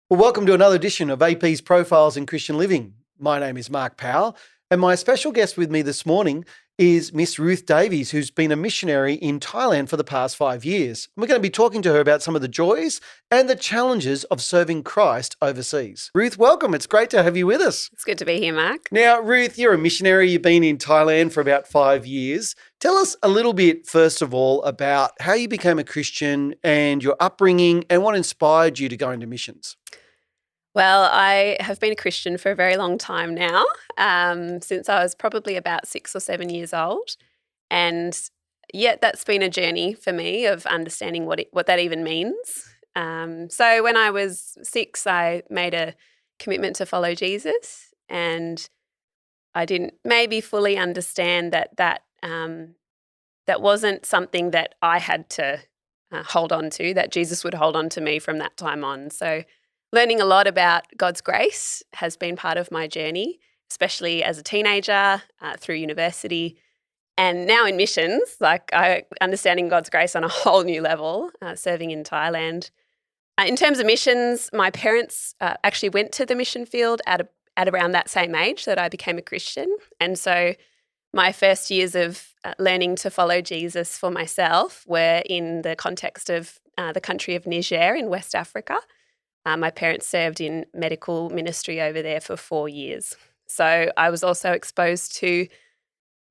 Well, welcome to another edition of AP's Profiles in Christian Living. My name is Mark Powell, and my special guest with me this morning is Miss Ruth Davies, who's been a missionary in Thailand for the past 5 years. We're going to be talking to her about some of the joys and the challenges of serving Christ overseas. Ruth, welcome. It's great to have you with us. It's good to be here, Mark. Now, Ruth, you're a missionary. You've been in Thailand for about 5 years. Tell us a little bit, first of all, about how you became a Christian and your upbringing and what inspired you to go into missions. Well, I have been a Christian for a very long time now, since I was probably about 6 or 7 years old. And yet that's been a journey for me of understanding what that even means. So when I was 6, I made a commitment to follow Jesus, and I didn't maybe fully understand that wasn't something that I had to hold on to, that Jesus would hold on to me from that time on. So learning a lot about God's grace has been part of my journey, especially as a teenager, through university, and now in missions, understanding God's grace on a whole new level, serving in Thailand. In terms of missions, my parents actually went to the mission field at around that same age that I became a Christian. And so my first years of learning to follow Jesus for myself were in the context of the country of Niger in West Africa. My parents served in medical ministry over there for 4 years. So I was also exposed to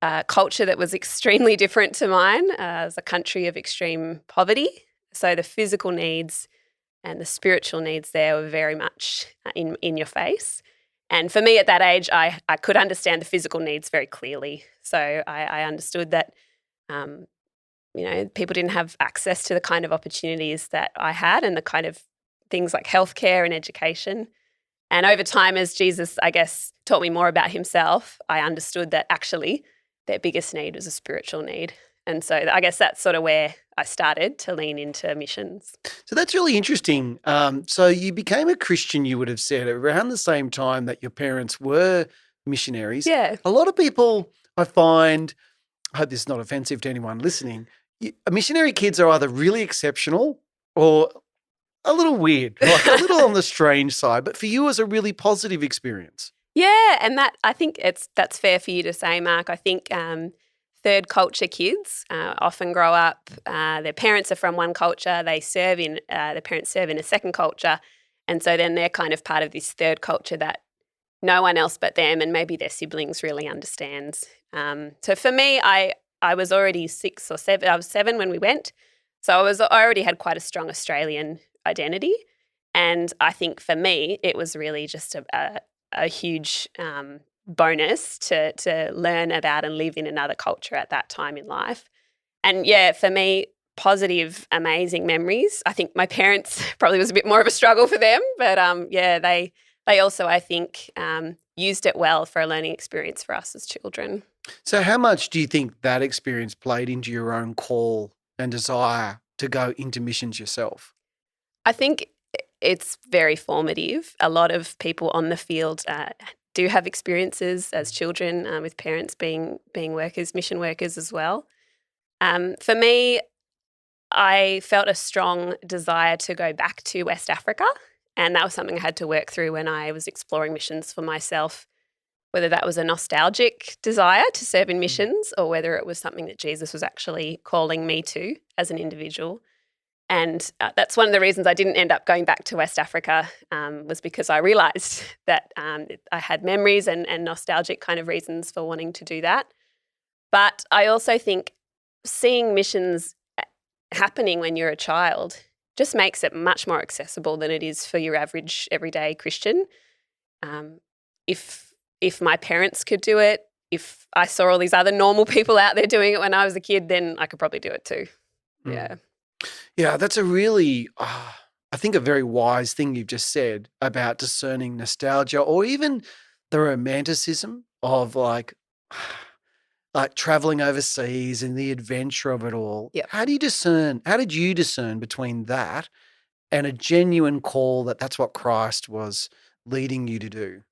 a culture that was extremely different to mine. It was a country of extreme poverty. So the physical needs and the spiritual needs there were very much in your face. And for me at that age, I could understand the physical needs very clearly. So I understood that people didn't have access to the kind of opportunities that I had and the kind of things like healthcare and education. And over time, as Jesus, I guess, taught me more about himself, I understood that actually their biggest need was a spiritual need. And so I guess that's sort of where I started to lean into missions. So that's really interesting. So you became a Christian, you would have said, around the same time that your parents were missionaries. Yeah. A lot of people, I find, I hope this is not offensive to anyone listening, missionary kids are either really exceptional or a little weird, like a little on the strange side. But for you, it was a really positive experience. Yeah, and that I think that's fair for you to say, Mark. I think third culture kids often grow up. Their parents are from one culture. Their parents serve in a second culture, and so then they're kind of part of this third culture that no one else but them and maybe their siblings really understands. So for me, I was already 6 or 7. I was 7 when we went, so I already had quite a strong Australian identity, and I think for me it was really just a huge bonus to learn about and live in another culture at that time in life. And yeah, for me, positive, amazing memories. I think my parents probably was a bit more of a struggle for them, but they also, I think, used it well for a learning experience for us as children. So how much do you think that experience played into your own call and desire to go into missions yourself? I think it's very formative. A lot of people on the field do have experiences as children with parents being workers, mission workers as well. For me, I felt a strong desire to go back to West Africa, and that was something I had to work through when I was exploring missions for myself, whether that was a nostalgic desire to serve in missions or whether it was something that Jesus was actually calling me to as an individual. And that's one of the reasons I didn't end up going back to West Africa, was because I realised that I had memories and nostalgic kind of reasons for wanting to do that. But I also think seeing missions happening when you're a child just makes it much more accessible than it is for your average everyday Christian. If my parents could do it, if I saw all these other normal people out there doing it when I was a kid, then I could probably do it too. Yeah. Yeah, that's a really, I think, a very wise thing you've just said about discerning nostalgia or even the romanticism of like traveling overseas and the adventure of it all. Yep. How did you discern between that and a genuine call that's what Christ was leading you to do?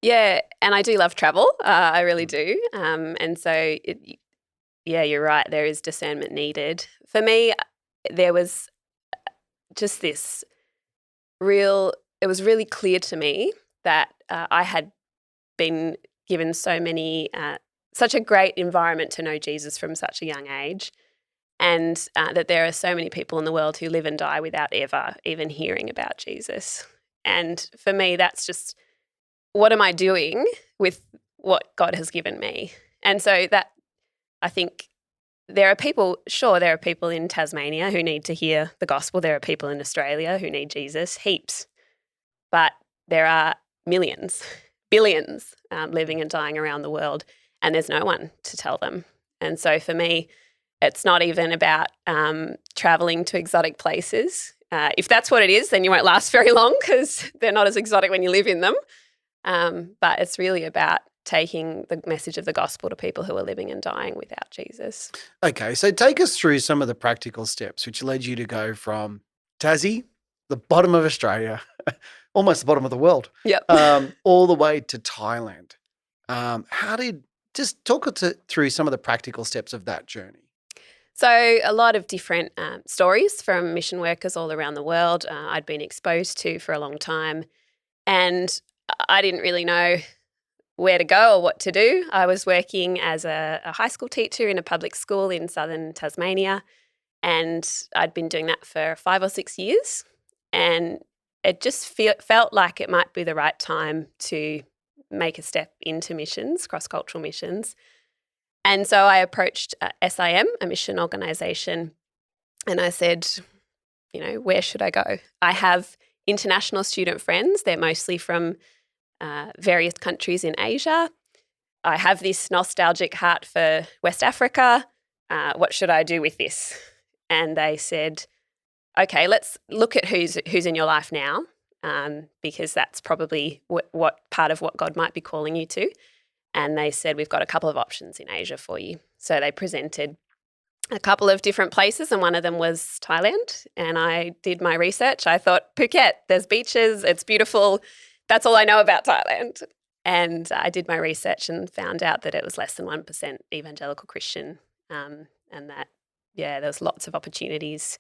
Yeah, and I do love travel. I really do. And so, you're right. There is discernment needed. For me, there was just this real it was really clear to me that I had been given such a great environment to know Jesus from such a young age, and that there are so many people in the world who live and die without ever even hearing about Jesus. And for me, that's just, what am I doing with what God has given me? And so that, I think, there are people in Tasmania who need to hear the gospel. There are people in Australia who need Jesus, heaps. But there are millions, billions living and dying around the world, and there's no one to tell them. And so for me, it's not even about traveling to exotic places. If that's what it is, then you won't last very long because they're not as exotic when you live in them. But it's really about taking the message of the gospel to people who are living and dying without Jesus. Okay, so take us through some of the practical steps which led you to go from Tassie, the bottom of Australia, almost the bottom of the world, Yep. all the way to Thailand. Just talk us through some of the practical steps of that journey. So a lot of different stories from mission workers all around the world I'd been exposed to for a long time, and I didn't really know where to go or what to do. I was working as a high school teacher in a public school in southern Tasmania, and I'd been doing that for 5 or 6 years, and it just felt like it might be the right time to make a step into missions, cross-cultural missions. And so I approached SIM, a mission organisation, and I said, where should I go? I have international student friends. They're mostly from various countries in Asia. I have this nostalgic heart for West Africa. What should I do with this? And they said, okay, let's look at who's in your life now, because that's probably what part of what God might be calling you to. And they said, we've got a couple of options in Asia for you. So they presented a couple of different places, and one of them was Thailand. And I did my research. I thought, Phuket, there's beaches, it's beautiful. That's all I know about Thailand. And I did my research and found out that it was less than 1% evangelical Christian, and that, there was lots of opportunities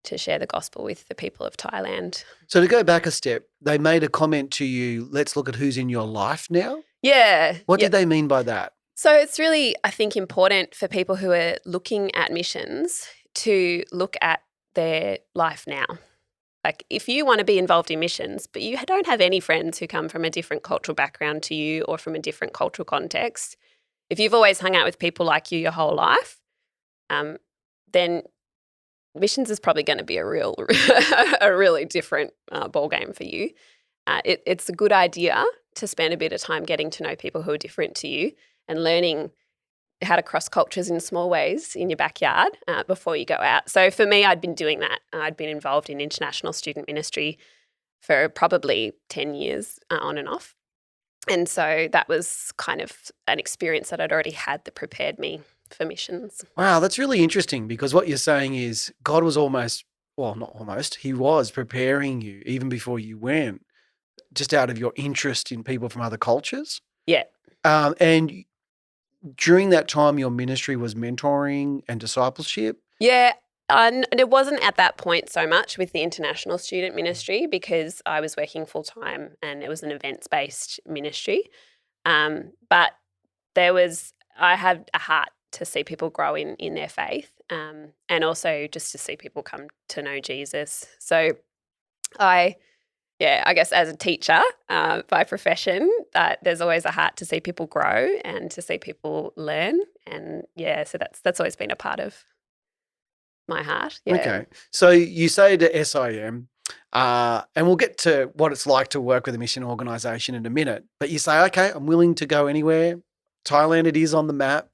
to share the gospel with the people of Thailand. So to go back a step, they made a comment to you, let's look at who's in your life now? Yeah. What did they mean by that? So it's really, I think, important for people who are looking at missions to look at their life now. Like, if you want to be involved in missions, but you don't have any friends who come from a different cultural background to you or from a different cultural context, if you've always hung out with people like you your whole life, then missions is probably going to be a really different ball game for you. It's a good idea to spend a bit of time getting to know people who are different to you and learning how to cross cultures in small ways in your backyard before you go out. So for me, I'd been doing that. I'd been involved in international student ministry for probably 10 years on and off. And so that was kind of an experience that I'd already had that prepared me for missions. Wow, that's really interesting, because what you're saying is God was he was preparing you even before you went, just out of your interest in people from other cultures. Yeah. And during that time, your ministry was mentoring and discipleship? Yeah, and it wasn't at that point so much with the international student ministry, because I was working full-time and it was an events-based ministry. But I had a heart to see people grow in their faith, and also just to see people come to know Jesus. So I guess as a teacher by profession, there's always a heart to see people grow and to see people learn. And so that's always been a part of my heart. Yeah. Okay. So you say to SIM, and we'll get to what it's like to work with a mission organisation in a minute, but you say, okay, I'm willing to go anywhere. Thailand, it is on the map.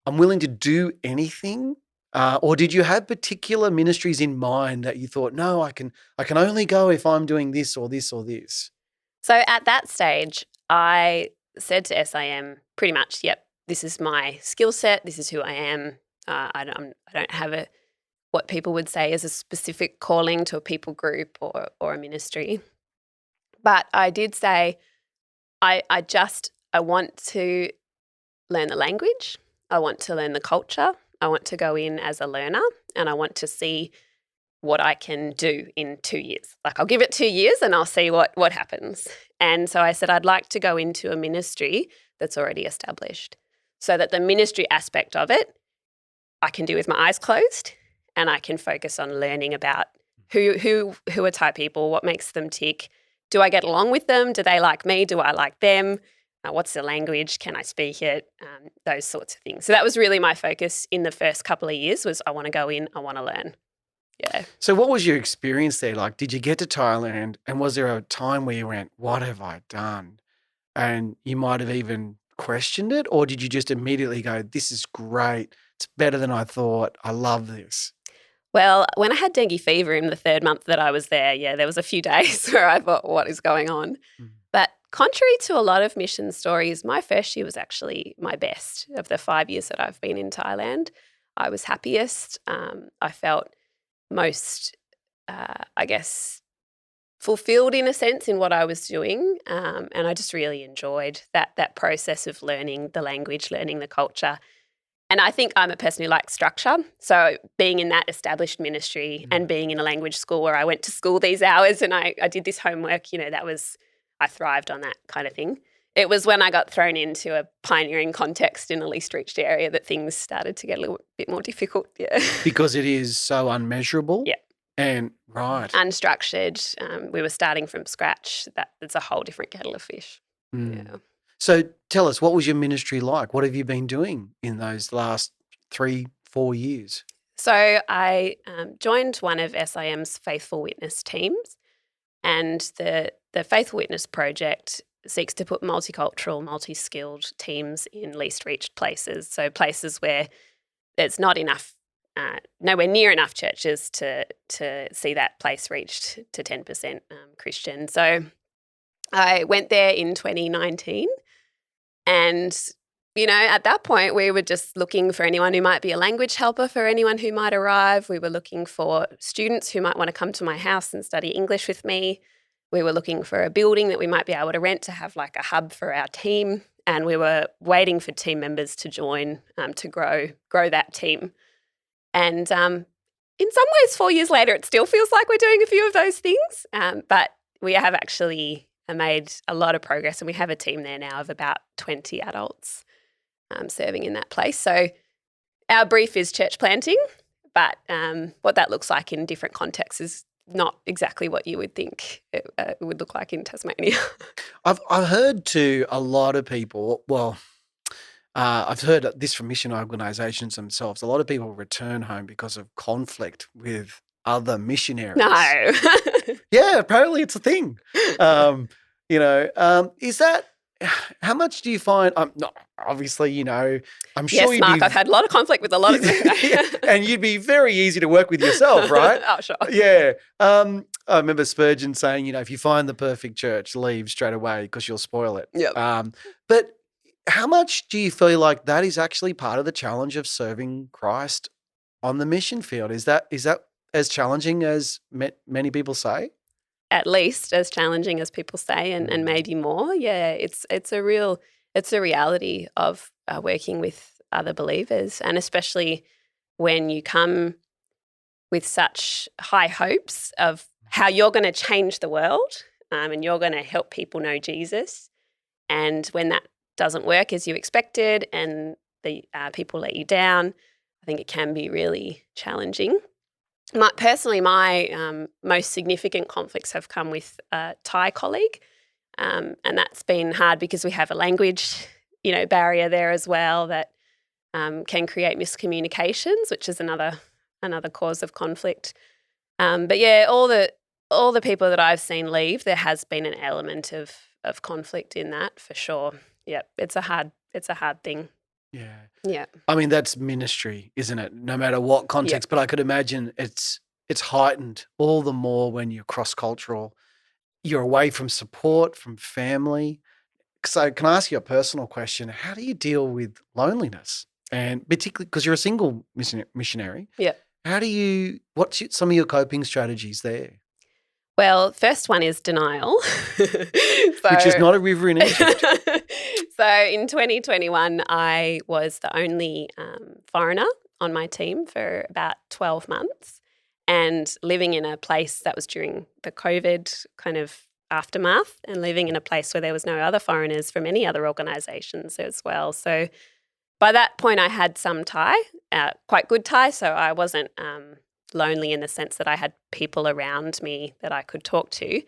I'm willing to do anything. Or did you have particular ministries in mind that you thought, no, I can only go if I'm doing this or this or this? So at that stage, I said to SIM pretty much, yep, this is my skill set. This is who I am. I don't have what people would say is a specific calling to a people group or a ministry. But I did say, I want to learn the language. I want to learn the culture. I want to go in as a learner, and I want to see what I can do in 2 years. Like, I'll give it 2 years and I'll see what happens. And so I said, I'd like to go into a ministry that's already established so that the ministry aspect of it I can do with my eyes closed, and I can focus on learning about who are Thai people, what makes them tick. Do I get along with them? Do they like me? Do I like them? What's the language? Can I speak it? Those sorts of things. So that was really my focus in the first couple of years was I want to go in, I want to learn. Yeah. So what was your experience there? Like, did you get to Thailand and was there a time where you went, what have I done? And you might have even questioned it, or did you just immediately go, this is great. It's better than I thought. I love this. Well, when I had dengue fever in the 3rd month that I was there, there was a few days where I thought, what is going on? But contrary to a lot of mission stories, my first year was actually my best of the 5 years that I've been in Thailand. I was happiest. I felt most, fulfilled in a sense in what I was doing. And I just really enjoyed that process of learning the language, learning the culture. And I think I'm a person who likes structure. So being in that established ministry and being in a language school where I went to school these hours and I did this homework, I thrived on that kind of thing. It was when I got thrown into a pioneering context in a least reached area that things started to get a little bit more difficult. Yeah. Because it is so unmeasurable. Yeah. And right. Unstructured. We were starting from scratch. That's a whole different kettle of fish. Yeah. So tell us, what was your ministry like? What have you been doing in those last 3-4 years? So I joined one of SIM's Faithful Witness teams, and the Faithful Witness project seeks to put multicultural, multi-skilled teams in least reached places, so places where there's not enough, nowhere near enough churches to see that place reached to 10% Christian. So I went there in 2019 and, at that point we were just looking for anyone who might be a language helper for anyone who might arrive. We were looking for students who might want to come to my house and study English with me. We were looking for a building that we might be able to rent to have like a hub for our team. And we were waiting for team members to join to grow that team. And in some ways, 4 years later, it still feels like we're doing a few of those things. But we have actually made a lot of progress, and we have a team there now of about 20 adults serving in that place. So our brief is church planting, but what that looks like in different contexts is not exactly what you would think it would look like in Tasmania. I've heard to a lot of people, I've heard this from mission organisations themselves. A lot of people return home because of conflict with other missionaries. No. Yeah, apparently it's a thing. Is that, how much do you find, obviously, I'm sure yes, Mark, I've had a lot of conflict with a lot of yeah, and you'd be very easy to work with yourself, right? Oh, sure. Yeah. I remember Spurgeon saying, if you find the perfect church, leave straight away because you'll spoil it. Yep. But how much do you feel like that is actually part of the challenge of serving Christ on the mission field? Is that as challenging as many people say? At least as challenging as people say, and maybe more. Yeah, it's a reality of working with other believers, and especially when you come with such high hopes of how you're going to change the world and you're going to help people know Jesus. And when that doesn't work as you expected and the people let you down, I think it can be really challenging. Personally, my most significant conflicts have come with a Thai colleague, and that's been hard because we have a language, barrier there as well that can create miscommunications, which is another cause of conflict. But yeah, all the people that I've seen leave, there has been an element of conflict in that for sure. Yeah, it's a hard thing. Yeah. Yeah. I mean, that's ministry, isn't it? No matter what context, Yep. but I could imagine it's heightened all the more when you're cross-cultural. You're away from support, from family. So can I ask you a personal question? How do you deal with loneliness? And particularly because you're a single missionary. Yeah. What's some of your coping strategies there? Well, first one is denial. Which is not a river in Egypt. So in 2021, I was the only foreigner on my team for about 12 months. and living in a place that was during the COVID kind of aftermath, and living in a place where there was no other foreigners from any other organisations as well. So by that point, I had some Thai, quite good Thai, so I wasn't lonely in the sense that I had people around me that I could talk to.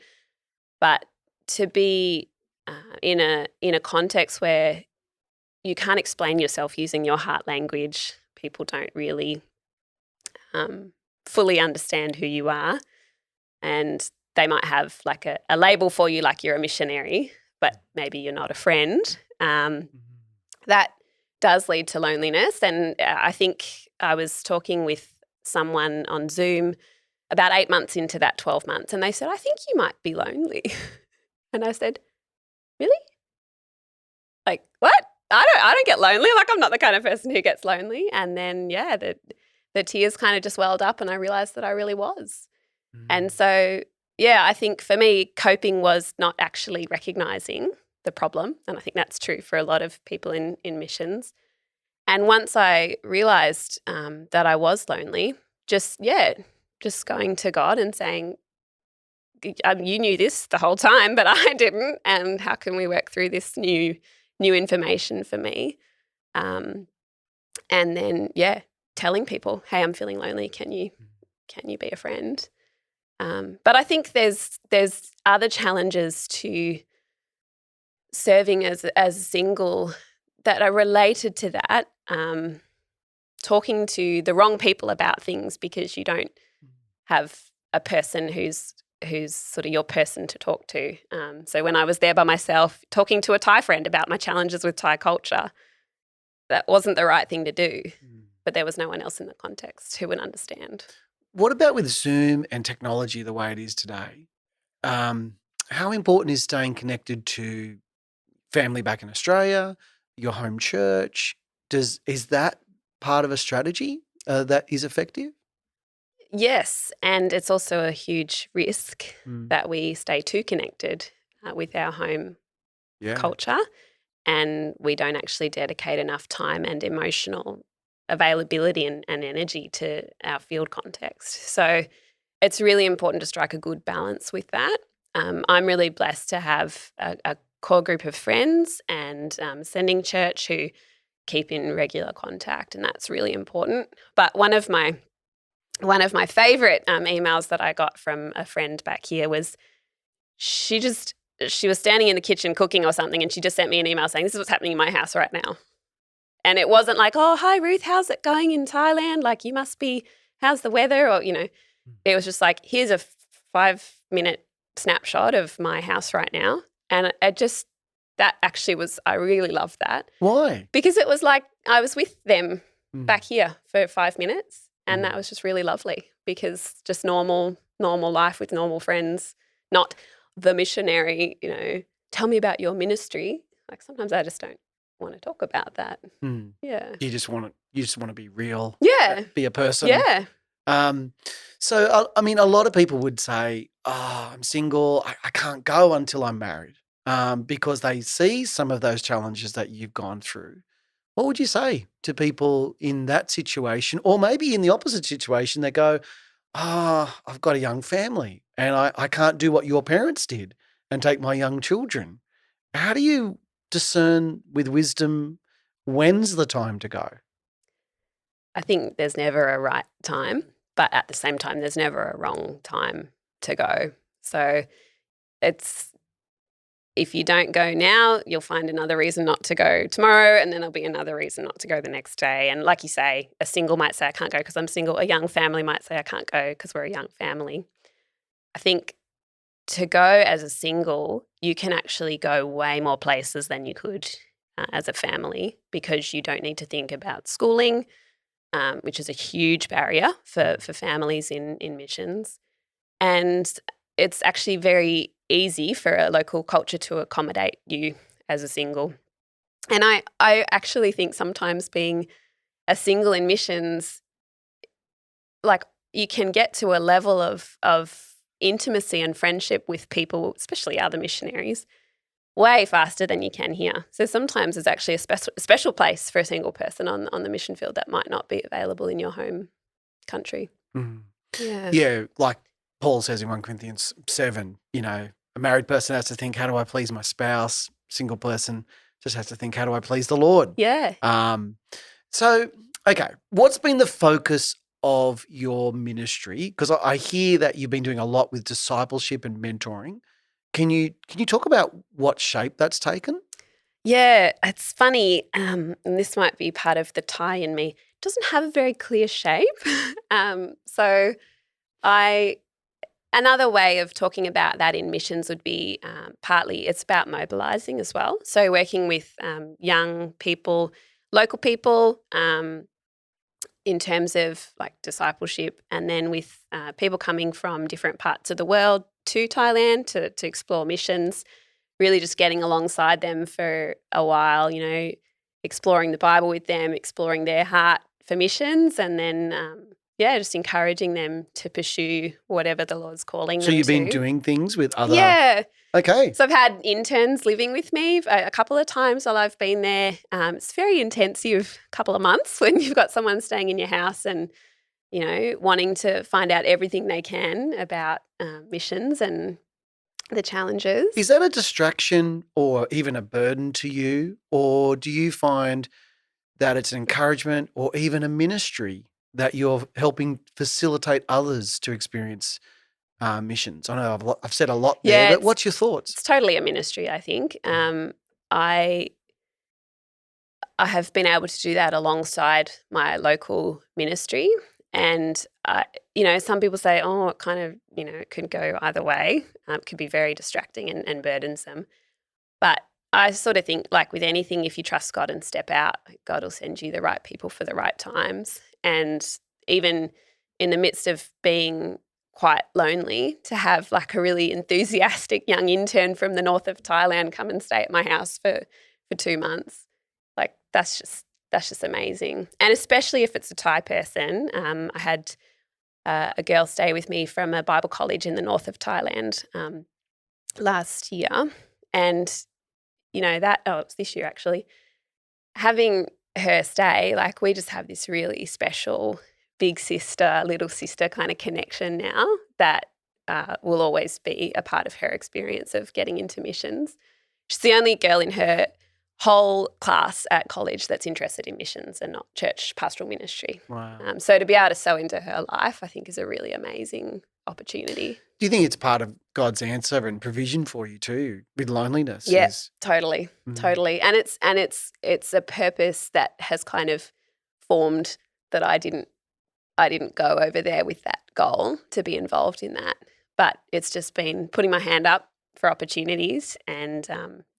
But to be in a context where you can't explain yourself using your heart language, people don't really fully understand who you are, and they might have like a label for you, like you're a missionary, but maybe you're not a friend. That does lead to loneliness. And I think I was talking with someone on Zoom about 8 months into that 12 months, and they said, I think you might be lonely. And I said, really? Like, what? I don't get lonely. Like, I'm not the kind of person who gets lonely. And then, yeah, the tears kind of just welled up, and I realized that I really was. And so, yeah, I think for me, coping was not actually recognizing the problem. And I think that's true for a lot of people in missions. And once I realized that I was lonely, just going to God and saying, you knew this the whole time, but I didn't. And how can we work through this new information for me? And then, telling people, hey, I'm feeling lonely. Can you be a friend? But I think there's other challenges to serving as a single that are related to that. Talking to the wrong people about things because you don't have a person who's sort of your person to talk to. So when I was there by myself, talking to a Thai friend about my challenges with Thai culture, that wasn't the right thing to do. But there was no one else in the context who would understand. What about with Zoom and technology the way it is today? How important is staying connected to family back in Australia, your home church? Is that part of a strategy that is effective? Yes, and it's also a huge risk that we stay too connected with our home culture, and we don't actually dedicate enough time and emotional availability and energy to our field context. So it's really important to strike a good balance with that. I'm really blessed to have a core group of friends and Sending Church who keep in regular contact, and that's really important. But one of my favourite emails that I got from a friend back here was she was standing in the kitchen cooking or something, and she just sent me an email saying, this is what's happening in my house right now. And it wasn't like, oh, hi, Ruth, how's it going in Thailand? Like, you must be, how's the weather? Or, it was just like, here's a 5-minute snapshot of my house right now. And that actually was, I really loved that. Why? Because it was like I was with them back here for 5 minutes. And that was just really lovely, because just normal life with normal friends, not the missionary, tell me about your ministry. Like, sometimes I just don't want to talk about that. Yeah. You just want to be real. Yeah. Be a person. Yeah. So, I mean, a lot of people would say, oh, I'm single. I can't go until I'm married, because they see some of those challenges that you've gone through. What would you say to people in that situation, or maybe in the opposite situation? They go, I've got a young family and I can't do what your parents did and take my young children. How do you discern with wisdom when's the time to go? I think there's never a right time, but at the same time, there's never a wrong time to go. So if you don't go now, you'll find another reason not to go tomorrow, and then there'll be another reason not to go the next day. And like you say, a single might say, I can't go because I'm single. A young family might say, I can't go because we're a young family. I think to go as a single, you can actually go way more places than you could as a family, because you don't need to think about schooling, which is a huge barrier for families in missions. And it's actually very easy for a local culture to accommodate you as a single. And I actually think sometimes being a single in missions, like, you can get to a level of intimacy and friendship with people, especially other missionaries, way faster than you can here. So sometimes there's actually a special place for a single person on the mission field that might not be available in your home country. Yeah. Yeah, like Paul says in 1 Corinthians 7, a married person has to think, how do I please my spouse? Single person just has to think, how do I please the Lord? Yeah. So, okay, what's been the focus of your ministry? Because I hear that you've been doing a lot with discipleship and mentoring. Can you talk about what shape that's taken? Yeah, it's funny, and this might be part of the tie in me. It doesn't have a very clear shape. So I another way of talking about that in missions would be partly it's about mobilizing as well. So working with young people, local people, in terms of like discipleship, and then with people coming from different parts of the world to Thailand to explore missions, really just getting alongside them for a while, exploring the Bible with them, exploring their heart for missions, and then, just encouraging them to pursue whatever the Lord's calling So them you've been to. doing things with other. Yeah. Okay. So I've had interns living with me a couple of times while I've been there. It's very intensive couple of months when you've got someone staying in your house and, wanting to find out everything they can about missions and the challenges. Is that a distraction or even a burden to you? Or do you find that it's an encouragement or even a ministry that you're helping facilitate others to experience missions? I know I've said a lot there, Yeah, but what's your thoughts? it's totally a ministry, I think. I have been able to do that alongside my local ministry. And, some people say, oh, it kind of, it could go either way. It could be very distracting and burdensome. But I sort of think, like with anything, if you trust God and step out, God will send you the right people for the right times. And even in the midst of being quite lonely, to have like a really enthusiastic young intern from the north of Thailand come and stay at my house for 2 months, like that's just amazing. And especially if it's a Thai person. I had a girl stay with me from a Bible college in the north of Thailand last year, and it's this year actually. Having her stay, like we just have this really special big sister, little sister kind of connection now that will always be a part of her experience of getting into missions. She's the only girl in her whole class at college that's interested in missions and not church pastoral ministry. Wow. So to be able to sow into her life, I think is a really amazing opportunity. Do you think it's part of God's answer and provision for you too with loneliness? Yeah, totally. And it's a purpose that has kind of formed that I didn't go over there with that goal to be involved in that. But it's just been putting my hand up for opportunities and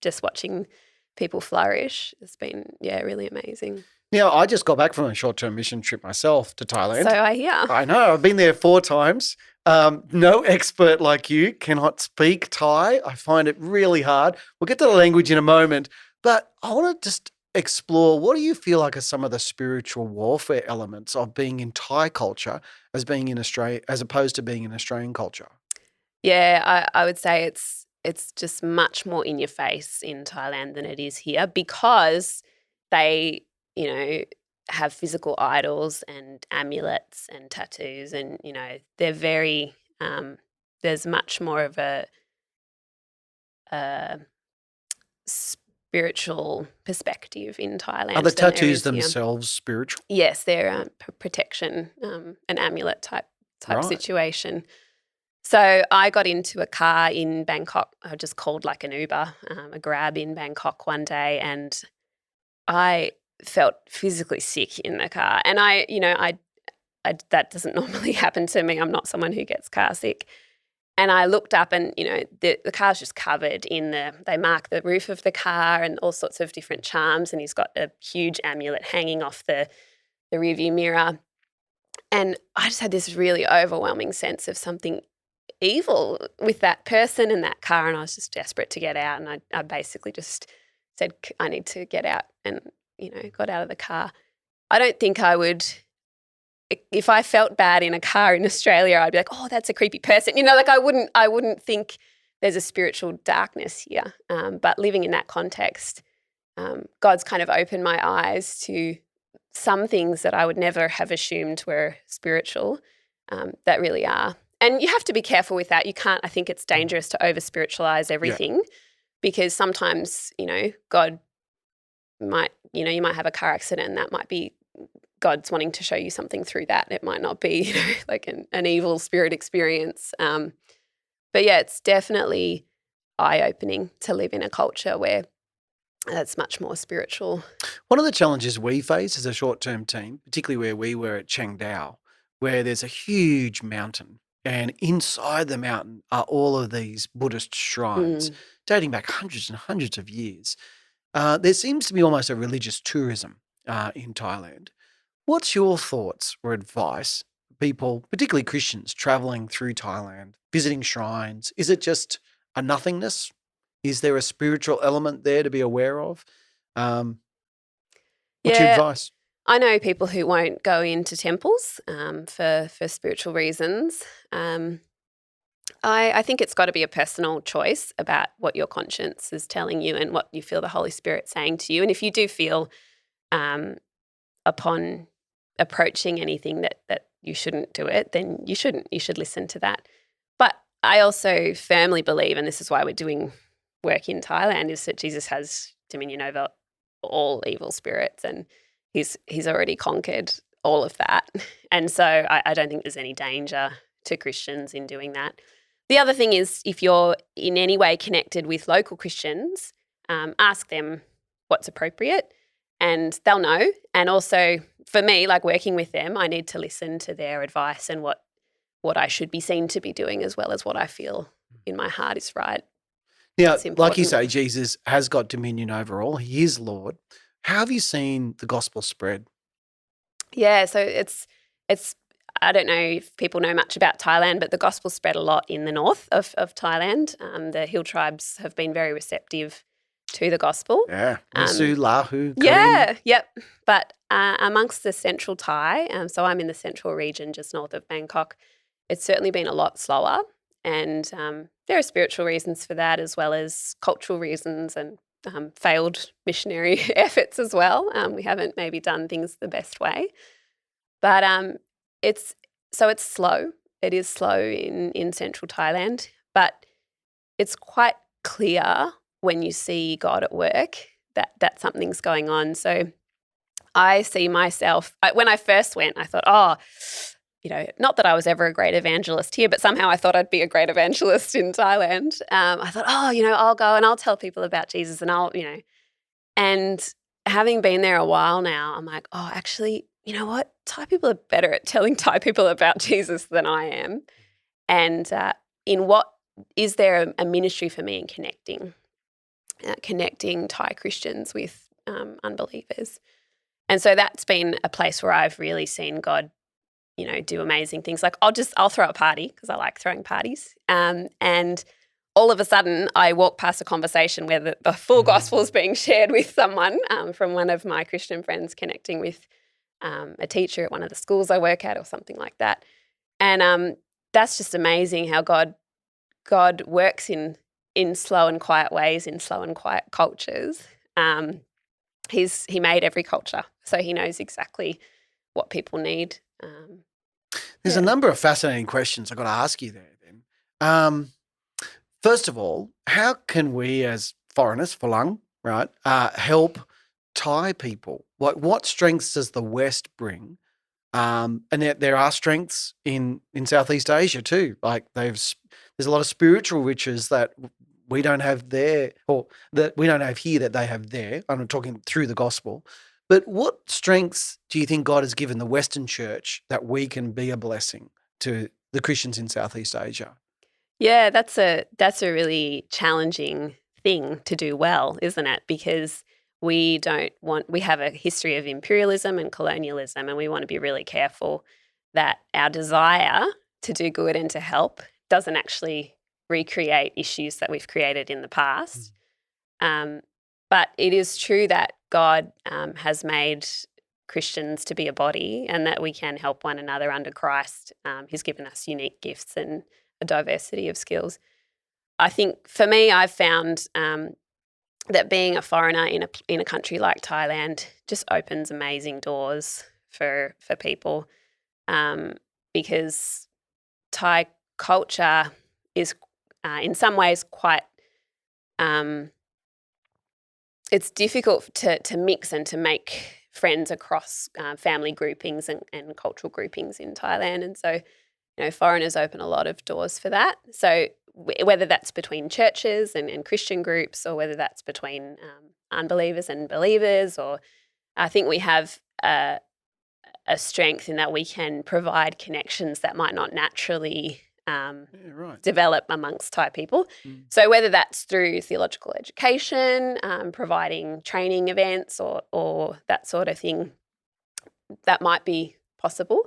just watching people flourish. It's been, really amazing. Now, I just got back from a short-term mission trip myself to Thailand. So I hear. I know. I've been there 4 times. No expert like you cannot speak Thai. I find it really hard. We'll get to the language in a moment, but I want to just explore, what do you feel like are some of the spiritual warfare elements of being in Thai culture as being in Australia, as opposed to being in Australian culture? Yeah, I would say it's just much more in your face in Thailand than it is here, because they, have physical idols and amulets and tattoos, and they're very there's much more of a spiritual perspective in Thailand. Are the than there tattoos is here. themselves spiritual? Yes, they're protection, an amulet type Right. situation. So I got into a car in Bangkok. I just called like an Uber, a Grab in Bangkok one day, and I felt physically sick in the car. And I that doesn't normally happen to me. I'm not someone who gets car sick. And I looked up and, the car's just covered they mark the roof of the car and all sorts of different charms. And he's got a huge amulet hanging off the rearview mirror. And I just had this really overwhelming sense of something evil with that person and that car. And I was just desperate to get out. And I basically just said, I need to get out, and, got out of the car. I don't think I would, if I felt bad in a car in Australia, I'd be like, oh, that's a creepy person. Like I wouldn't think there's a spiritual darkness here. But living in that context, God's kind of opened my eyes to some things that I would never have assumed were spiritual. that really are. And you have to be careful with that. You can't, I think it's dangerous to over-spiritualize everything because sometimes, God might, you might have a car accident and that might be God's wanting to show you something through that. It might not be, like an evil spirit experience. But yeah, it's definitely eye-opening to live in a culture where that's much more spiritual. One of the challenges we face as a short-term team, particularly where we were at Chengdao, where there's a huge mountain, and inside the mountain are all of these Buddhist shrines dating back hundreds and hundreds of years. There seems to be almost a religious tourism in Thailand. What's your thoughts or advice for people, particularly Christians, traveling through Thailand, visiting shrines? Is it just a nothingness? Is there a spiritual element there to be aware of? What's your advice? I know people who won't go into temples for spiritual reasons. I think it's got to be a personal choice about what your conscience is telling you and what you feel the Holy Spirit saying to you. And if you do feel upon approaching anything that you shouldn't do it, then you shouldn't. You should listen to that. But I also firmly believe, and this is why we're doing work in Thailand, is that Jesus has dominion over all evil spirits and he's already conquered all of that. And so I don't think there's any danger to Christians in doing that. The other thing is if you're in any way connected with local Christians, ask them what's appropriate and they'll know. And also for me, like working with them, I need to listen to their advice and what I should be seen to be doing as well as what I feel in my heart is right. Now, like you say, Jesus has got dominion over all. He is Lord. How have you seen the gospel spread? Yeah, so it's I don't know if people know much about Thailand, but the gospel spread a lot in the north of Thailand. The hill tribes have been very receptive to the gospel. Yeah, Misu, Lahu. Yeah, yep. But amongst the central Thai, so I'm in the central region just north of Bangkok, it's certainly been a lot slower. And there are spiritual reasons for that as well as cultural reasons and failed missionary efforts as well. We haven't maybe done things the best way. But it's slow. It is slow in central Thailand, but it's quite clear when you see God at work that something's going on. So I see myself, when I first went, I thought, not that I was ever a great evangelist here, but somehow I thought I'd be a great evangelist in Thailand. I thought, I'll go and I'll tell people about Jesus and having been there a while now, I'm like, actually, you know what? Thai people are better at telling Thai people about Jesus than I am. And is there a ministry for me in connecting Thai Christians with unbelievers? And so that's been a place where I've really seen God, do amazing things. Like I'll throw a party because I like throwing parties. And all of a sudden I walk past a conversation where the full gospel is being shared with someone from one of my Christian friends connecting with a teacher at one of the schools I work at or something like that. And that's just amazing how God works in slow and quiet ways, in slow and quiet cultures. He made every culture, so he knows exactly what people need. There's a number of fascinating questions I've got to ask you there then. First of all, how can we as foreigners, Falang, right, help Thai people? What strengths does the West bring? And there are strengths in Southeast Asia too. Like there's a lot of spiritual riches that we don't have there, or that we don't have here that they have there. I'm talking through the gospel. But what strengths do you think God has given the Western church that we can be a blessing to the Christians in Southeast Asia? Yeah, that's a really challenging thing to do well, isn't it? Because we have a history of imperialism and colonialism, and we want to be really careful that our desire to do good and to help doesn't actually recreate issues that we've created in the past. But it is true that God has made Christians to be a body and that we can help one another under Christ. He's given us unique gifts and a diversity of skills. I think for me, I've found that being a foreigner in a country like Thailand just opens amazing doors for people. because Thai culture is in some ways quite it's difficult to mix and to make friends across family groupings and cultural groupings in Thailand. And so, foreigners open a lot of doors for that. So whether that's between churches and Christian groups, or whether that's between unbelievers and believers, or I think we have a strength in that we can provide connections that might not naturally develop amongst Thai people. So whether that's through theological education, providing training events or that sort of thing, that might be possible.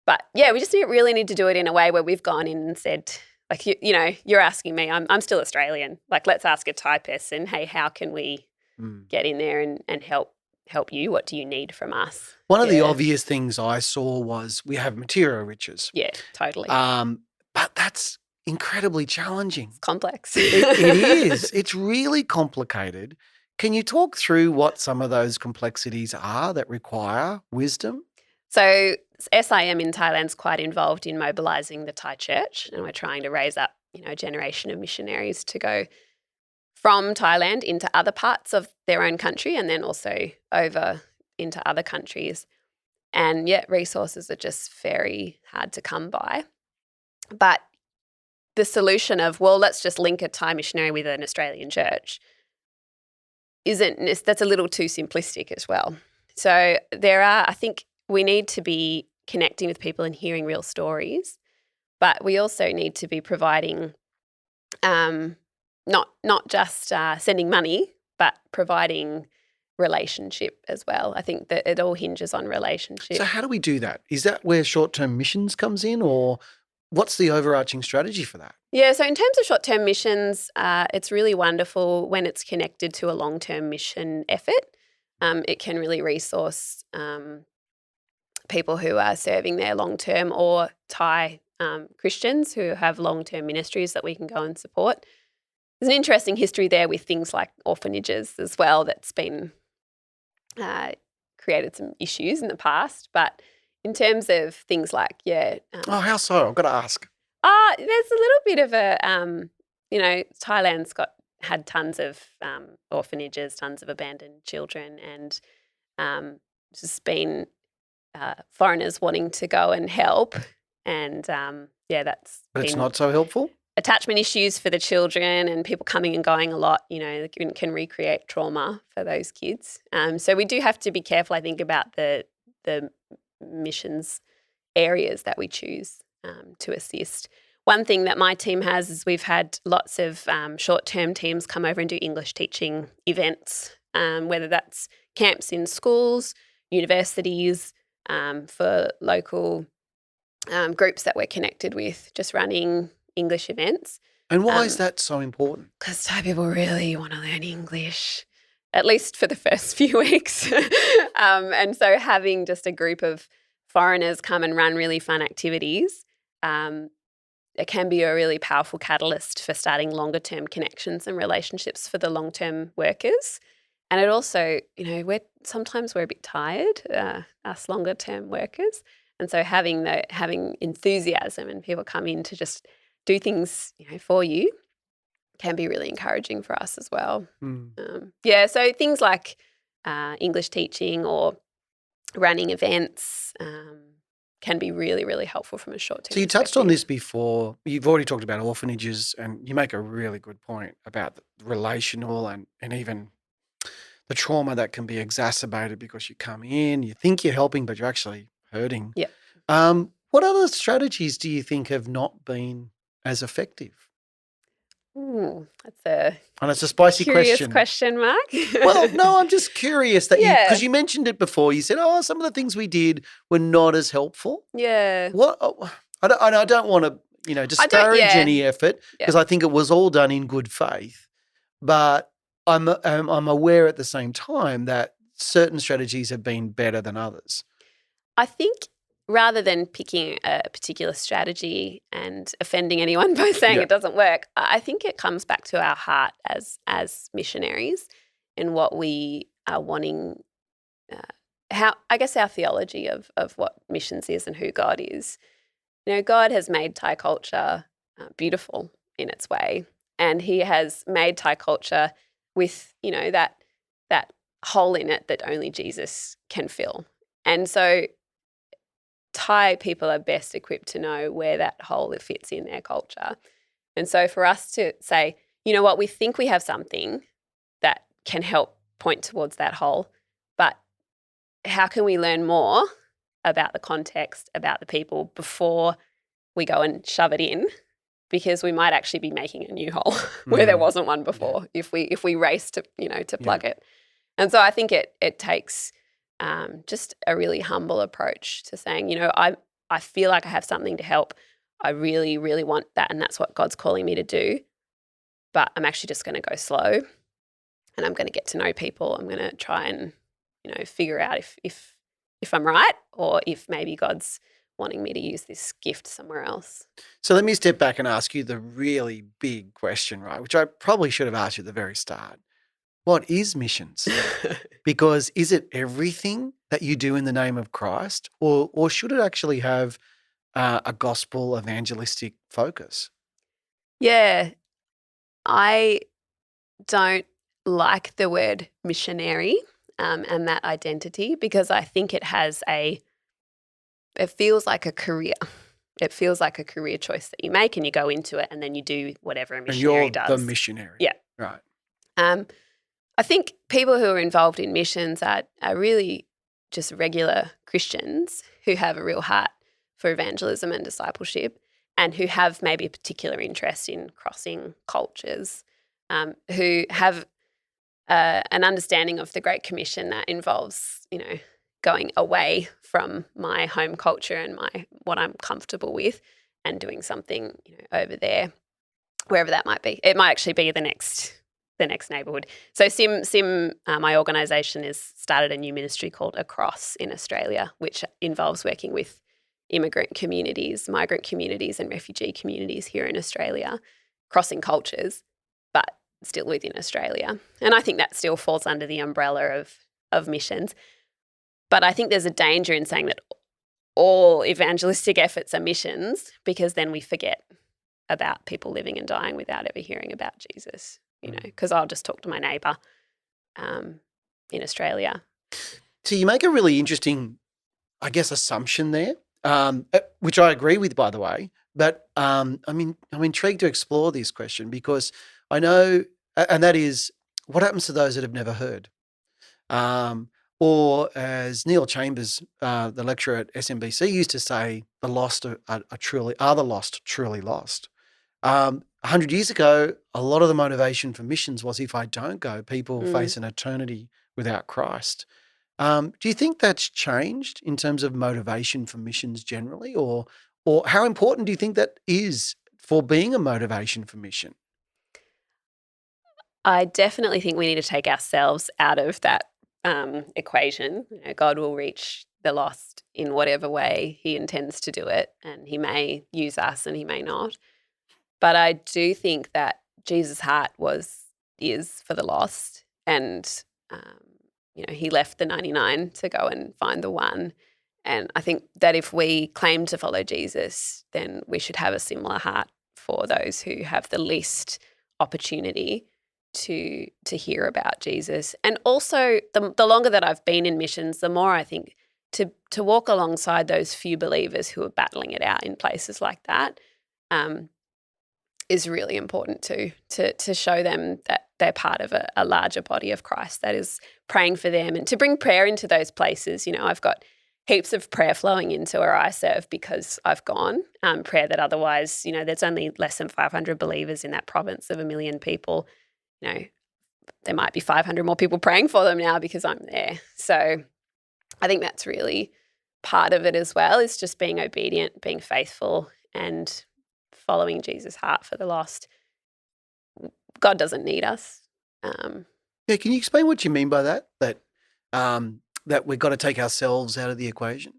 But yeah, we just really need to do it in a way where we've gone in and said, like, you're asking me, I'm still Australian. Like, let's ask a Thai person, hey, how can we get in there and help you? What do you need from us? One of the obvious things I saw was we have material riches. Yeah, totally. But that's incredibly challenging. It's complex. It is. It's really complicated. Can you talk through what some of those complexities are that require wisdom? So SIM in Thailand is quite involved in mobilising the Thai church, and we're trying to raise up, a generation of missionaries to go from Thailand into other parts of their own country and then also over into other countries. And yet resources are just very hard to come by. But the solution of, well, let's just link a Thai missionary with an Australian church that's a little too simplistic as well. So I think we need to be connecting with people and hearing real stories, but we also need to be providing not just sending money, but providing relationship as well. I think that it all hinges on relationship. So how do we do that? Is that where short-term missions comes in, or what's the overarching strategy for that? Yeah, so in terms of short-term missions, it's really wonderful when it's connected to a long-term mission effort. It can really resource people who are serving there long-term, or Thai Christians who have long-term ministries that we can go and support. There's an interesting history there with things like orphanages as well that's been created some issues in the past. But in terms of things like, how so? I've got to ask. There's a little bit of a, Thailand's had tons of orphanages, tons of abandoned children, and just been foreigners wanting to go and help. And that's But it's not so helpful? Attachment issues for the children and people coming and going a lot, can recreate trauma for those kids. So we do have to be careful, I think, about the missions areas that we choose to assist. One thing that my team has is we've had lots of short-term teams come over and do English teaching events, whether that's camps in schools, universities, for local groups that we're connected with, just running English events. And why is that so important? Because Thai people really want to learn English, at least for the first few weeks. And so having just a group of foreigners come and run really fun activities, it can be a really powerful catalyst for starting longer-term connections and relationships for the long-term workers. And it also, sometimes we're a bit tired, us longer-term workers. And so having enthusiasm and people come in to just do things, for you can be really encouraging for us as well. So things like English teaching or running events can be really, really helpful from a short-term So you touched on this before. You've already talked about orphanages, and you make a really good point about the relational and even the trauma that can be exacerbated because you come in, you think you're helping, but you're actually hurting. Yeah. What other strategies do you think have not been as effective? That's a And it's a spicy curious question, Mark. Well, no, I'm just curious that because you mentioned it before. You said, some of the things we did were not as helpful. Yeah. What? I don't want to, discourage any effort because I think it was all done in good faith. But I'm aware at the same time that certain strategies have been better than others. I think rather than picking a particular strategy and offending anyone by saying it doesn't work, I think it comes back to our heart as missionaries and what we are wanting, our theology of what missions is and who God is. God has made Thai culture beautiful in its way, and He has made Thai culture with, that hole in it that only Jesus can fill. And so Thai people are best equipped to know where that hole fits in their culture. And so for us to say, you know what, we think we have something that can help point towards that hole, but how can we learn more about the context, about the people before we go and shove it in? Because we might actually be making a new hole where there wasn't one before if we race to plug it. And so I think it takes just a really humble approach to saying, I feel like I have something to help. I really, really want that, and that's what God's calling me to do. But I'm actually just going to go slow, and I'm going to get to know people. I'm going to try and figure out if I'm right, or if maybe God's wanting me to use this gift somewhere else. So let me step back and ask you the really big question, right, which I probably should have asked you at the very start. What is missions? Because is it everything that you do in the name of Christ, or should it actually have a gospel evangelistic focus? Yeah, I don't like the word missionary and that identity, because I think it feels like a career. It feels like a career choice that you make, and you go into it and then you do whatever a missionary And you're does. the missionary. Yeah. Right. I think people who are involved in missions are really just regular Christians who have a real heart for evangelism and discipleship, and who have maybe a particular interest in crossing cultures, who have an understanding of the Great Commission that involves, going away from my home culture and what I'm comfortable with, and doing something, over there, wherever that might be. It might actually be the next neighbourhood. So Sim, my organisation, has started a new ministry called Across in Australia, which involves working with immigrant communities, migrant communities and refugee communities here in Australia, crossing cultures, but still within Australia. And I think that still falls under the umbrella of missions. But I think there's a danger in saying that all evangelistic efforts are missions, because then we forget about people living and dying without ever hearing about Jesus, because I'll just talk to my neighbour in Australia. So you make a really interesting, I guess, assumption there, which I agree with, by the way. But I'm intrigued to explore this question, because I know, and that is, what happens to those that have never heard? Or as Neil Chambers, the lecturer at SMBC, used to say, the lost are the lost truly lost. 100 years ago, a lot of the motivation for missions was, if I don't go, people face an eternity without Christ. Do you think that's changed in terms of motivation for missions generally, or how important do you think that is for being a motivation for mission? I definitely think we need to take ourselves out of that equation. God will reach the lost in whatever way He intends to do it, and He may use us and He may not. But I do think that Jesus' heart is for the lost, and He left the 99 to go and find the one. And I think that if we claim to follow Jesus, then we should have a similar heart for those who have the least opportunity to hear about Jesus. And also, the longer that I've been in missions, the more I think to walk alongside those few believers who are battling it out in places like that is really important too, to show them that they're part of a larger body of Christ that is praying for them, and to bring prayer into those places. I've got heaps of prayer flowing into where I serve because I've gone. Prayer that otherwise, there's only less than 500 believers in that province of 1 million people. There might be 500 more people praying for them now because I'm there. So I think that's really part of it as well, is just being obedient, being faithful, and following Jesus' heart for the lost. God doesn't need us. Yeah, can you explain what you mean by that? That we've got to take ourselves out of the equation?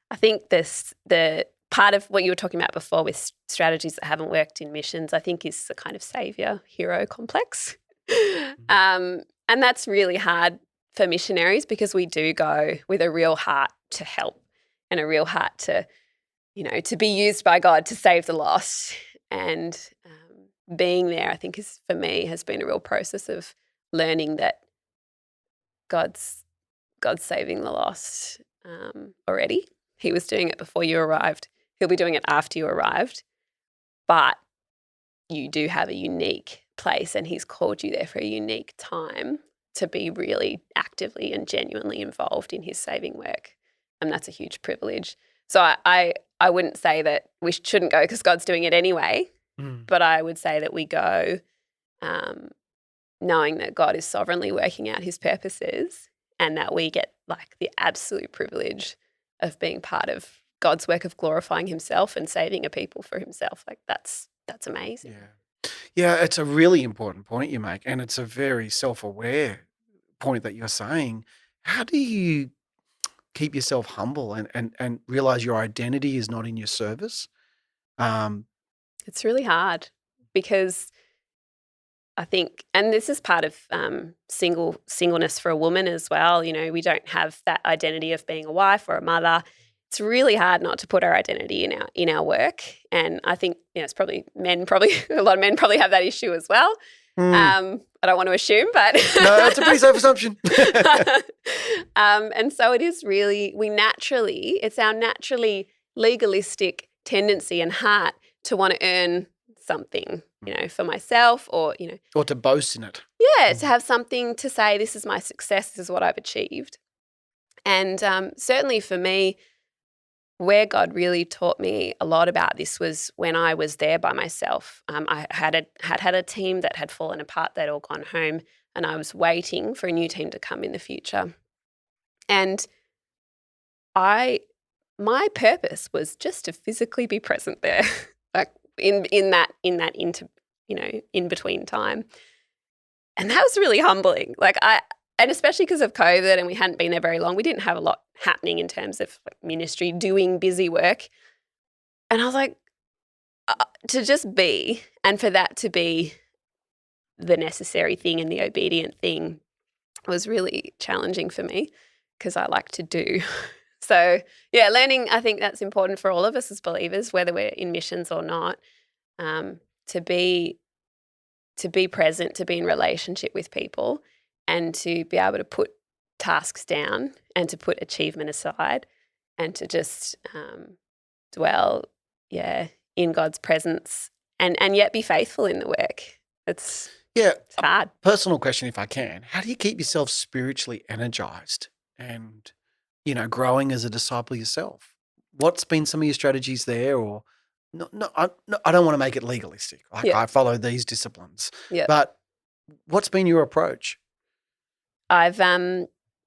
I think the part of what you were talking about before with strategies that haven't worked in missions, I think, is the kind of savior hero complex. And that's really hard for missionaries, because we do go with a real heart to help and a real heart to to be used by God to save the lost. And being there, I think, for me, has been a real process of learning that God's saving the lost already. He was doing it before you arrived. He'll be doing it after you arrived. But you do have a unique place, and he's called you there for a unique time to be really actively and genuinely involved in his saving work. And that's a huge privilege. So I wouldn't say that we shouldn't go because God's doing it anyway, but I would say that we go knowing that God is sovereignly working out his purposes, and that we get like the absolute privilege of being part of God's work of glorifying himself and saving a people for himself. Like that's amazing. Yeah. Yeah, it's a really important point you make, and it's a very self-aware point that you're saying. How do you keep yourself humble and realize your identity is not in your service? It's really hard because I think, and this is part of singleness for a woman as well. We don't have that identity of being a wife or a mother. It's really hard not to put our identity in our work, and I think it's probably a lot of men probably have that issue as well. I don't want to assume, but no, it's a pretty safe assumption. And so it is really it's our naturally legalistic tendency and heart to want to earn something, for myself or to boast in it. Yeah, to have something to say, this is my success, this is what I've achieved. And certainly for me, where God really taught me a lot about this was when I was there by myself. I had a team that had fallen apart, they'd all gone home, and I was waiting for a new team to come in the future. And my purpose was just to physically be present there, like in between time. And that was really humbling. And especially because of COVID and we hadn't been there very long, we didn't have a lot happening in terms of ministry, doing busy work. And I was like, to just be, and for that to be the necessary thing and the obedient thing was really challenging for me because I like to do. So, yeah, learning, I think that's important for all of us as believers, whether we're in missions or not, to be present, to be in relationship with people, and to be able to put tasks down and to put achievement aside and to just dwell, in God's presence and yet be faithful in the work. It's hard. Personal question, if I can. How do you keep yourself spiritually energized and, growing as a disciple yourself? What's been some of your strategies there? Or I don't want to make it legalistic. I follow these disciplines. Yeah. But what's been your approach? I've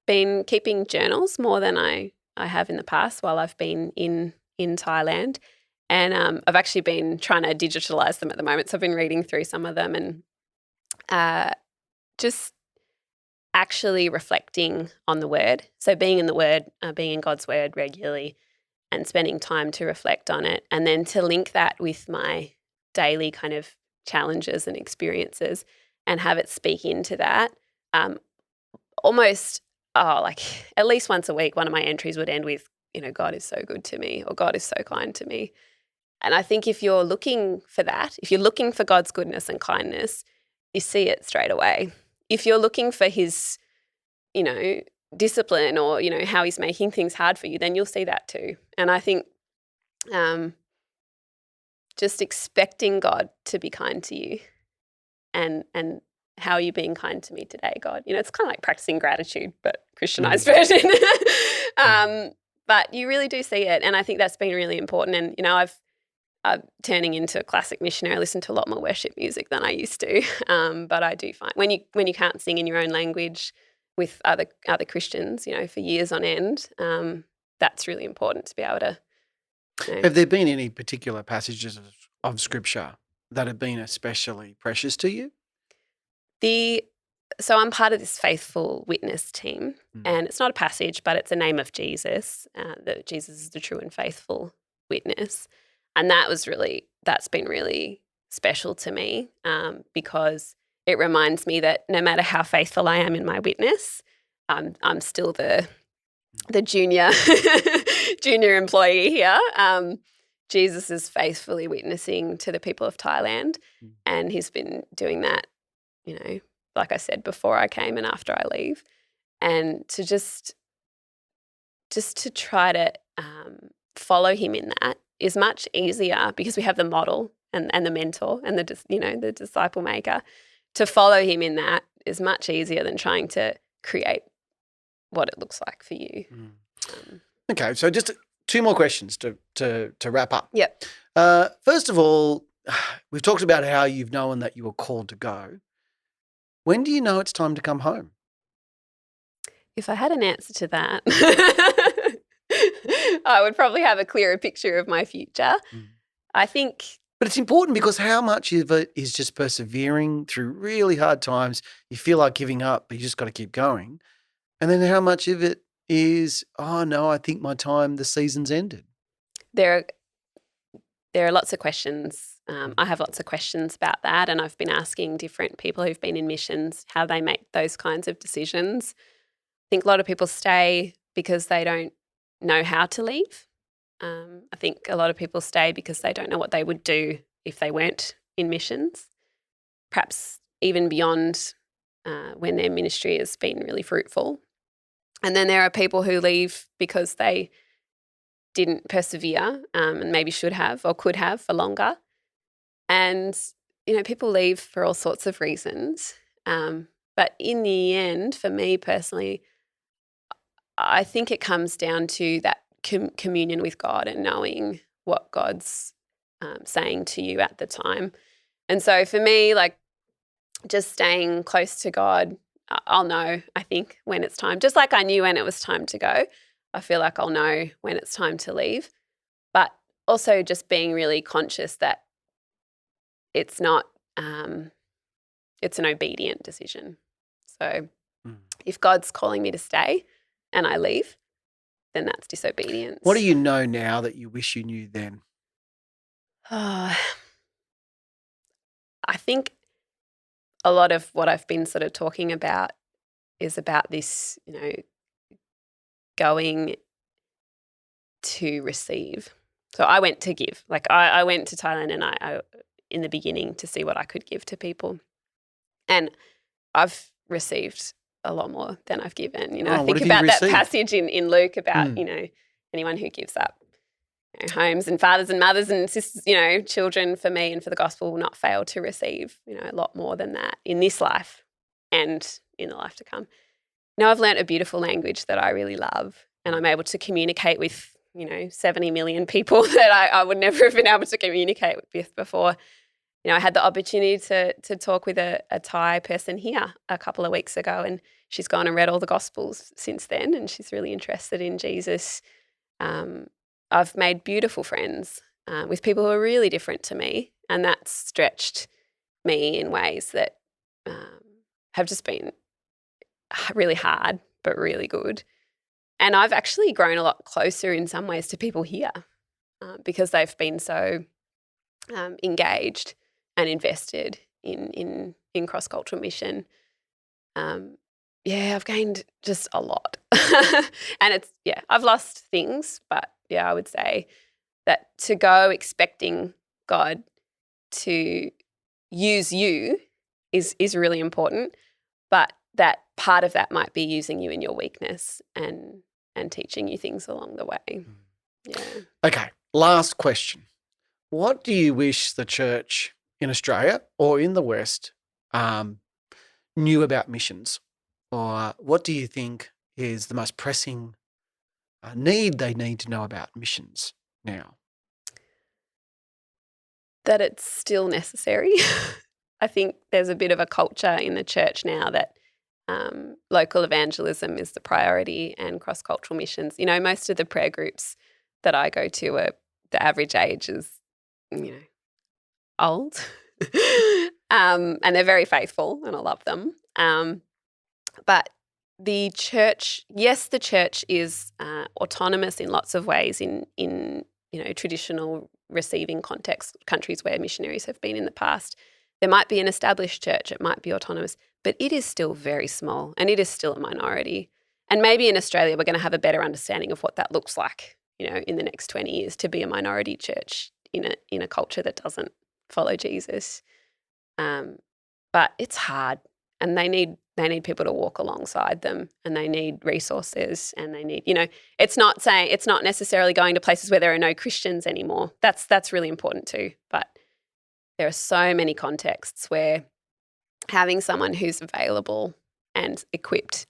been keeping journals more than I have in the past while I've been in Thailand. And I've actually been trying to digitalize them at the moment. So I've been reading through some of them and just actually reflecting on the word. So being in the word, being in God's word regularly and spending time to reflect on it, and then to link that with my daily kind of challenges and experiences and have it speak into that. Almost at least once a week, one of my entries would end with, God is so good to me, or God is so kind to me. And I think if you're looking for that, if you're looking for God's goodness and kindness, you see it straight away. If you're looking for his, discipline or, how he's making things hard for you, then you'll see that too. And I think just expecting God to be kind to you and how are you being kind to me today, God? It's kind of like practicing gratitude, but Christianized version. But you really do see it. And I think that's been really important. And, I'm turning into a classic missionary. I listen to a lot more worship music than I used to. But I do find when you can't sing in your own language with other Christians, for years on end, that's really important to be able to. Have there been any particular passages of Scripture that have been especially precious to you? So I'm part of this faithful witness team, and it's not a passage, but it's a name of Jesus, that Jesus is the true and faithful witness. And that's been really special to me because it reminds me that no matter how faithful I am in my witness, I'm still the junior employee here. Jesus is faithfully witnessing to the people of Thailand, and he's been doing that, like I said, before I came and after I leave. And to just to try to follow him in that is much easier because we have the model and the mentor and the disciple maker. To follow him in that is much easier than trying to create what it looks like for you. Okay, so just 2 more questions to wrap up. Yep. First of all, we've talked about how you've known that you were called to go. When do you know it's time to come home? If I had an answer to that, I would probably have a clearer picture of my future. I think. But it's important because how much of it is just persevering through really hard times? You feel like giving up, but you just got to keep going. And then how much of it is, oh no, I think the season's ended? There are lots of questions. I have lots of questions about that, and I've been asking different people who've been in missions how they make those kinds of decisions. I think a lot of people stay because they don't know how to leave. I think a lot of people stay because they don't know what they would do if they weren't in missions, perhaps even beyond when their ministry has been really fruitful. And then there are people who leave because they didn't persevere and maybe should have or could have for longer. And, people leave for all sorts of reasons. But in the end, for me personally, I think it comes down to that communion with God and knowing what God's saying to you at the time. And so for me, like just staying close to God, I'll know, I think, when it's time. Just like I knew when it was time to go, I feel like I'll know when it's time to leave. But also just being really conscious that it's not, it's an obedient decision. So if God's calling me to stay and I leave, then that's disobedience. What do you know now that you wish you knew then? I think a lot of what I've been sort of talking about is about this, going to receive. So I went to give. Like I went to Thailand and I in the beginning to see what I could give to people. And I've received a lot more than I've given. I think about that passage in Luke about, anyone who gives up homes and fathers and mothers and sisters, children for me and for the gospel will not fail to receive, a lot more than that in this life and in the life to come. Now I've learnt a beautiful language that I really love and I'm able to communicate with, 70 million people that I would never have been able to communicate with before. I had the opportunity to talk with a Thai person here a couple of weeks ago and she's gone and read all the Gospels since then and she's really interested in Jesus. I've made beautiful friends with people who are really different to me and that's stretched me in ways that have just been really hard but really good. And I've actually grown a lot closer in some ways to people here because they've been so engaged and invested in cross-cultural mission. I've gained just a lot. And I've lost things, but I would say that to go expecting God to use you is really important, but that part of that might be using you in your weakness and teaching you things along the way. Yeah. Okay, last question. What do you wish the church in Australia or in the West knew about missions? Or what do you think is the most pressing need they need to know about missions now? That it's still necessary. I think there's a bit of a culture in the church now that local evangelism is the priority and cross-cultural missions. Most of the prayer groups that I go to are the average age is, old. And they're very faithful and I love them. But the church is autonomous in lots of ways in traditional receiving context, countries where missionaries have been in the past. There might be an established church, it might be autonomous, but it is still very small and it is still a minority. And maybe in Australia we're going to have a better understanding of what that looks like in the next 20 years to be a minority church in a culture that doesn't follow Jesus. But it's hard, and they need people to walk alongside them, and they need resources, and they need, it's not necessarily going to places where there are no Christians anymore. That's really important too. But there are so many contexts where having someone who's available and equipped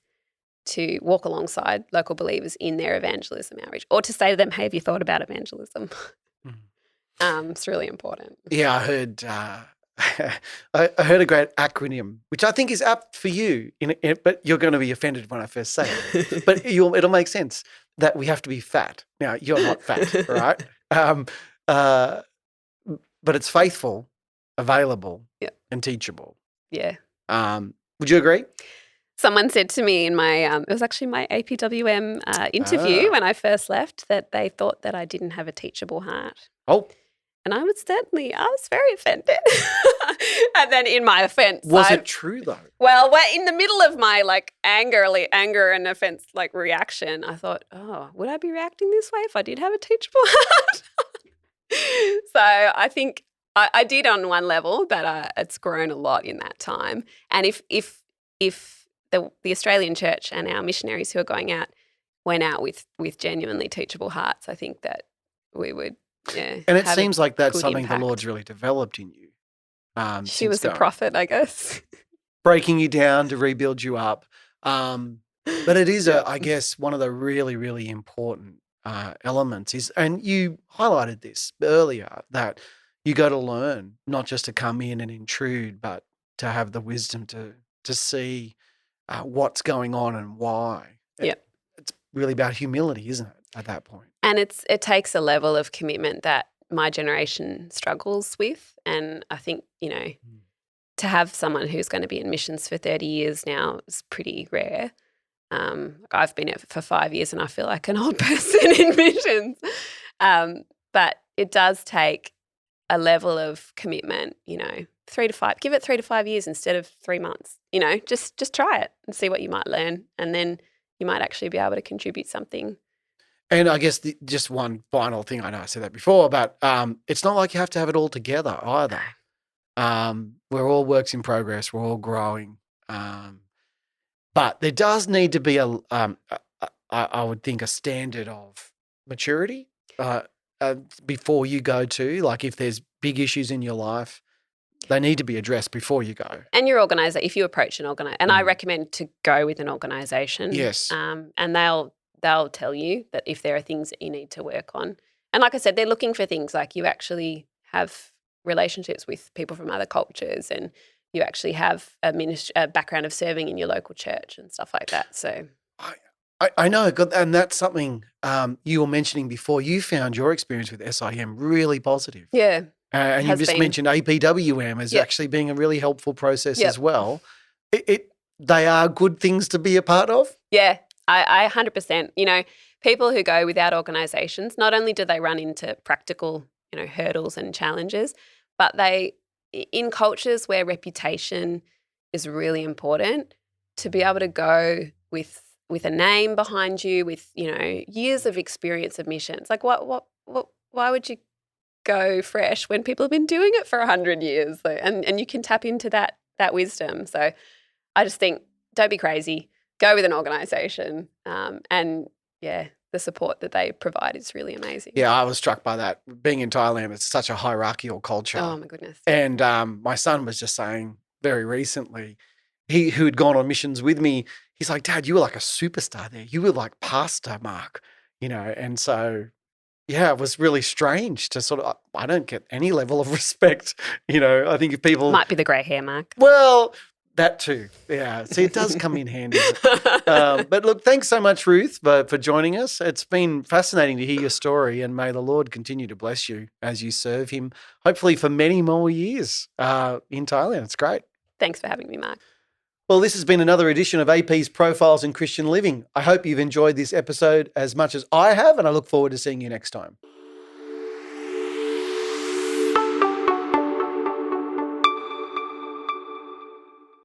to walk alongside local believers in their evangelism outreach, or to say to them, hey, have you thought about evangelism? It's really important. Yeah, I heard I heard a great acronym, which I think is apt for you, but you're going to be offended when I first say it. But it'll make sense that we have to be fat. Now, you're not fat, right? But it's faithful, available, and teachable. Yeah. Would you agree? Someone said to me in my, it was actually my APWM interview when I first left, that they thought that I didn't have a teachable heart. Oh. And I was very offended. And then in my offense. Was it true though? Well, in the middle of my anger and offense reaction, I thought, oh, would I be reacting this way if I did have a teachable heart? So I think I did on one level, but it's grown a lot in that time. And if the Australian church and our missionaries who are going out went out with genuinely teachable hearts, I think that we would. Yeah, and it seems like that's something impact. the Lord's really developed in you. She was a prophet, I guess. Breaking you down to rebuild you up. But it is, I guess, one of the really, really important elements is, and you highlighted this earlier, that you got to learn not just to come in and intrude, but to have the wisdom to see what's going on and why. Yeah. It's really about humility, isn't it, at that point? And it takes a level of commitment that my generation struggles with. And I think, to have someone who's going to be in missions for 30 years now is pretty rare. I've been it for 5 years and I feel like an old person in missions. But it does take a level of commitment, 3 to 5. Give it 3 to 5 years instead of 3 months. Just try it and see what you might learn. And then you might actually be able to contribute something. And I guess just one final thing, I know I said that before, but it's not like you have to have it all together either. We're all works in progress. We're all growing. But there does need to be I would think, a standard of maturity before you go to, like if there's big issues in your life, they need to be addressed before you go. And your organizer, if you approach an organizer, and I recommend to go with an organisation. Yes. And they'll tell you that if there are things that you need to work on. And like I said, they're looking for things like you actually have relationships with people from other cultures, and you actually have a background of serving in your local church and stuff like that. So I know, and that's something you were mentioning before. You found your experience with SIM really positive. Yeah. And you just mentioned APWM as actually being a really helpful process as well. They are good things to be a part of. Yeah. I 100%, people who go without organisations, not only do they run into practical, hurdles and challenges, but in cultures where reputation is really important, to be able to go with a name behind you, with, years of experience of missions. Like why would you go fresh when people have been doing it for 100 years? And you can tap into that wisdom. So I just think, don't be crazy. Go with an organisation, and the support that they provide is really amazing. Yeah, I was struck by that. Being in Thailand, it's such a hierarchical culture. Oh my goodness! And my son was just saying very recently, who had gone on missions with me, he's like, Dad, you were like a superstar there. You were like Pastor Mark, And so, it was really strange to sort of. I don't get any level of respect. I think if people might be the grey hair, Mark. Well. That too, yeah. See, it does come in handy. But look, thanks so much, Ruth, for joining us. It's been fascinating to hear your story, and may the Lord continue to bless you as you serve him, hopefully for many more years in Thailand. It's great. Thanks for having me, Mark. Well, this has been another edition of AP's Profiles in Christian Living. I hope you've enjoyed this episode as much as I have, and I look forward to seeing you next time.